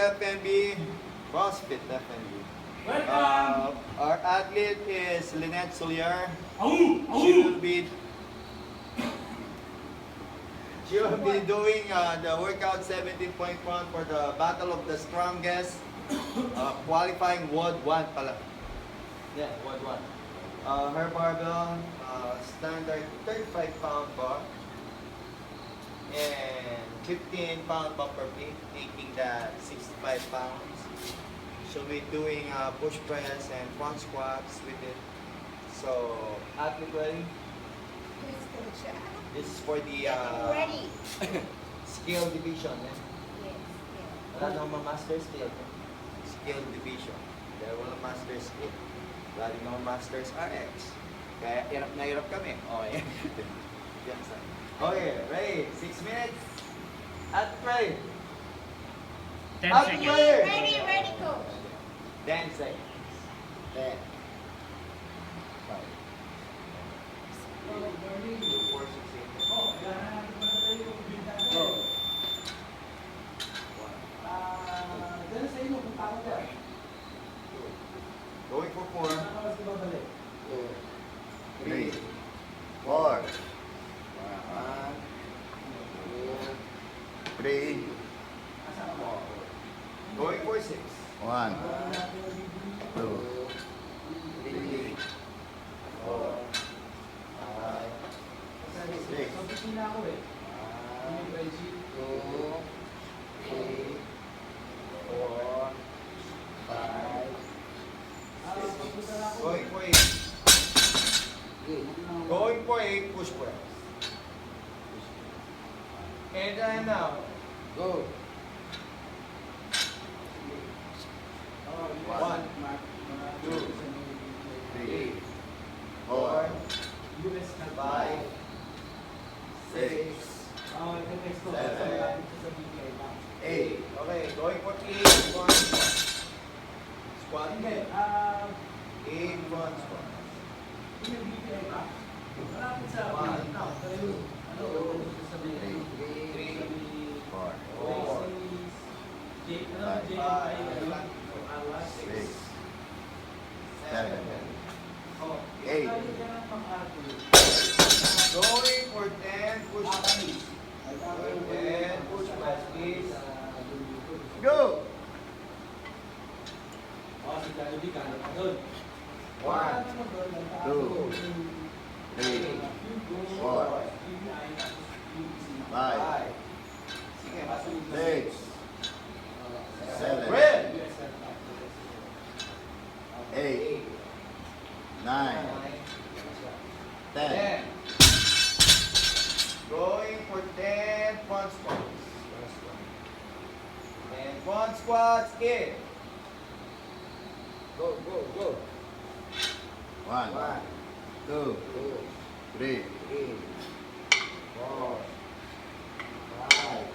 FNB, CrossFit FNB. Our athlete is Lynette Solier. She will be doing the workout 17.1 for the Battle of the Strongest, qualifying WOD 1 pala. Yeah, WOD 1. Her barbell, standard 35-pound bar and 15-pound bumper plate, making that 65 pounds. She'll be doing push press and front squats with it. So, athlete ready? This is for the Ready. skill division. Eh? Yes. Wala nang master skill. Skill division. There will master skill. Wala rin mga masters RX. Kaya hirap na hirap kami. Okay. Okay, ready? 6 minutes. At play. 10 At seconds. play. Ready, coach. 10 seconds. 10. 5. 2, 4, 6, 8. Go. 1. Going for 4. 2. 3. 4. 1. 2. 3. 4. Going for 6. 1. 2. 3. 4. 5. 6. 1. 2. 3. 4. 5. 6. Going for 8. Going for 8, push press. And then now, go. 1, 2, 3, 4, 5, 6, 7, 8. Okay, going for 8, one squat. 8, one squat. 1, 2, 3, 4, 5, 6, 7, 8. Going for 10 push press. 10 push press, please. Go! 1, 2, 3, 4, 5, 6, 7, 8, 9, 10. Going for 10 front squats. And front squats in. Go, go, go. 1, 2, 3, 4, 5,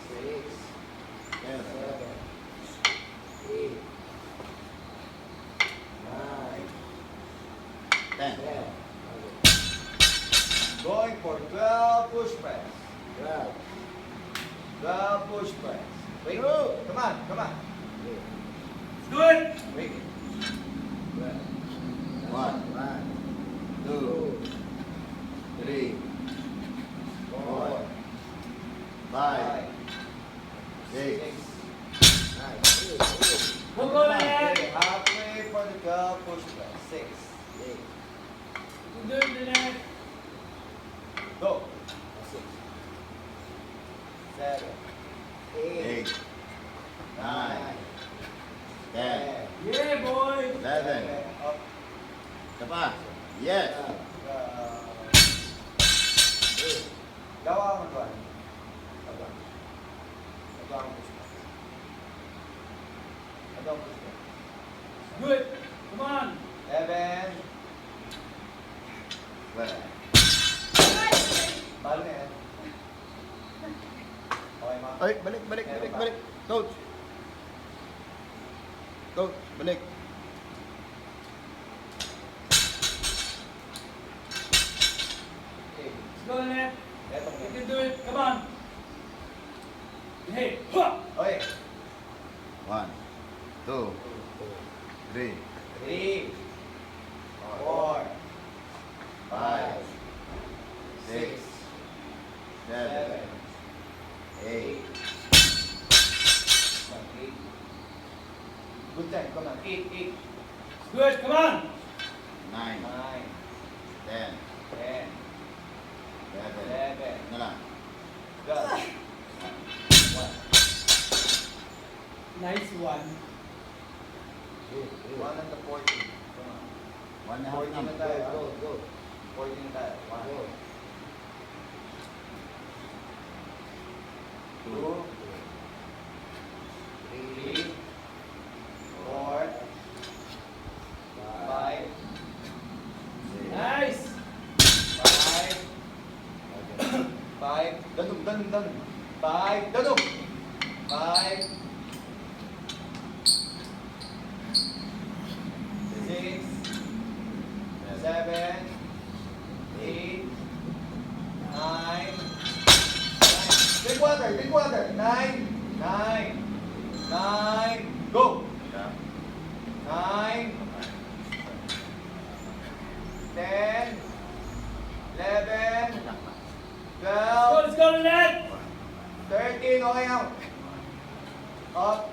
6, 7, 8, 9, 10. Going for 12 push press. 12 push press. Wait. Come on, come on. Good. Wait. 1, 2, 3, 4, 5, 6, 9. Go, go, Lynette. Halfway for the 12 push press. 6, 8. Good, Lynette. Go. 6, 7, 8, 9, 10. Yeah, boy. 11. Up. Tapa. Yes. Gawa mo ba? Gawa mo. Good. Come on. 11. 12. Balo na yan. Okay, ma? Ay, balik. Coach. Coach, balik. Okay. Let's go, Lynette. Etong You can do it. Come on. Hey, huh. Okay. 1, 2, 3, 3, 4, 5, 6, 7, 8. Good time, come on. 8. Good, come on. 9, 9, 10, 10, 11. 11. Na lang. Go. 1. Nice one. 1 and the 14. Come on. 1 na 14 na tayo. Go. 14 na tayo. 1, 2, 3, 4, 5, Nice. 5, danum. 5, danum. 5, 6, 7, 8, 9. Drink water. 9, 9. Go. 9, 10, 11, 12, Let's go, Lynette. 13, okay now. Up.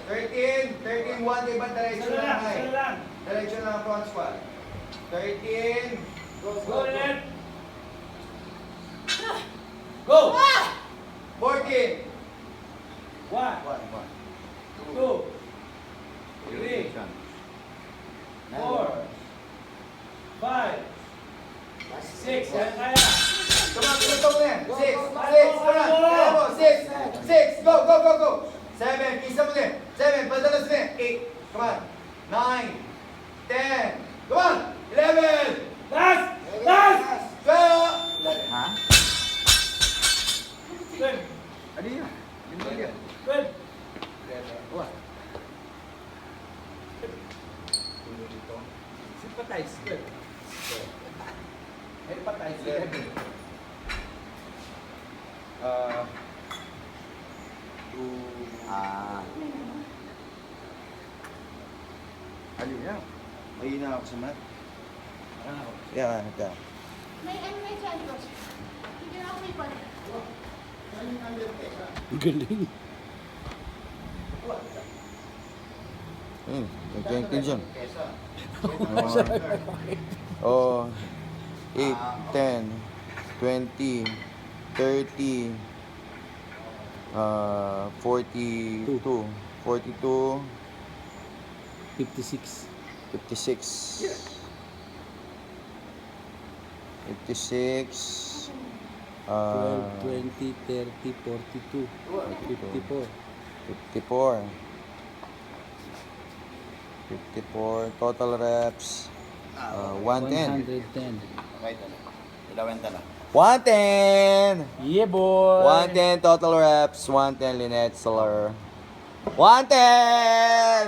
Okay. 13, 1, diba? Diretso Isa lang lang, ay. isa lang. Diretso lang ang front squat. 13. Go, Lynette. Go. 14. 1, 2, 3, 4, 5, 6. Yan kaya. Come on, tulog mo yan. 6. Come on. 6. Go. 7. Isa mo din. 7. Padalas mo din. 8. Come on. 9. 10. Come on. 11. Last. Last. 12. Ha? Good. Ano yan? Yun ba yan? Good. Wah. Sympathize. Good. Empathize. Good. Ah. Ano yan? Mahina ako sa mat. Wow. Yeah, ito. May ano may dyan, Coach? Hindi na ako may pan. Galing. Nagkain ka dyan. Oh, 8, 10, 20, 30, 42, 42, 56. 56, 56, 12, 20, 30, 42, 54. 54, 54, total reps, 110. 110. Okay, tala. Ilawan tala. 110! Yeah, boy! 110 total reps, 110 Lynette Solar. 110!